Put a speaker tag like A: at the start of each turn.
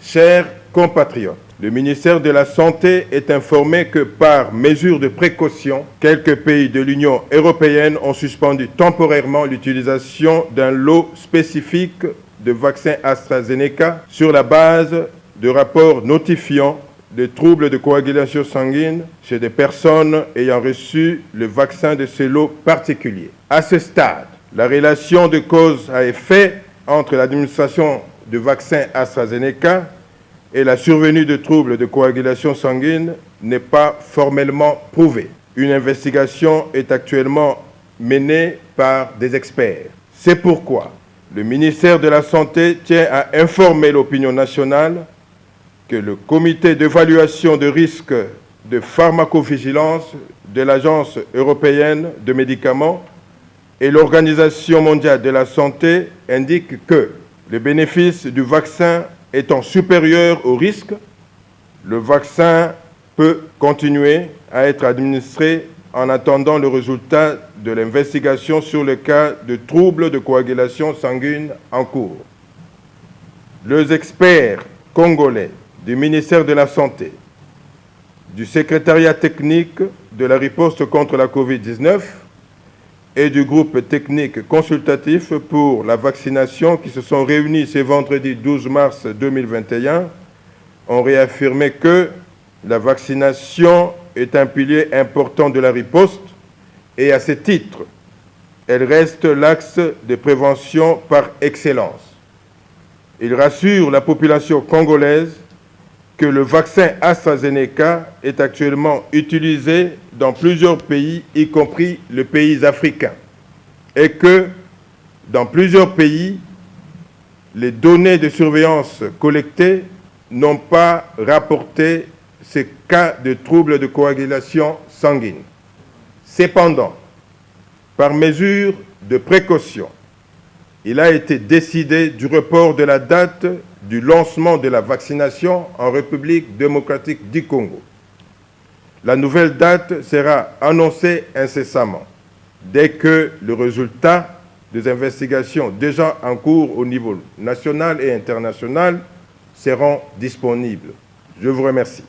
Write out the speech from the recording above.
A: Chers compatriotes, le ministère de la Santé est informé que par mesure de précaution, quelques pays de l'Union européenne ont suspendu temporairement l'utilisation d'un lot spécifique de vaccins AstraZeneca sur la base de rapports notifiant des troubles de coagulation sanguine chez des personnes ayant reçu le vaccin de ce lot particulier. À ce stade, la relation de cause à effet entre l'administration du vaccin AstraZeneca et la survenue de troubles de coagulation sanguine n'est pas formellement prouvée. Une investigation est actuellement menée par des experts. C'est pourquoi le ministère de la Santé tient à informer l'opinion nationale que le comité d'évaluation de risques de pharmacovigilance de l'Agence européenne de médicaments et l'Organisation mondiale de la santé indiquent que les bénéfices du vaccin étant supérieurs aux risques, le vaccin peut continuer à être administré en attendant le résultat de l'investigation sur le cas de troubles de coagulation sanguine en cours. Les experts congolais du ministère de la Santé, du secrétariat technique de la riposte contre la Covid-19 et du groupe technique consultatif pour la vaccination qui se sont réunis ce vendredi 12 mars 2021 ont réaffirmé que la vaccination est un pilier important de la riposte et à ce titre, elle reste l'axe de prévention par excellence. Ils rassurent la population congolaise que le vaccin AstraZeneca est actuellement utilisé dans plusieurs pays, y compris les pays africains, et que dans plusieurs pays, les données de surveillance collectées n'ont pas rapporté ces cas de troubles de coagulation sanguine. Cependant, par mesure de précaution, il a été décidé du report de la date du lancement de la vaccination en République démocratique du Congo. La nouvelle date sera annoncée incessamment dès que le résultat des investigations déjà en cours au niveau national et international seront disponibles. Je vous remercie.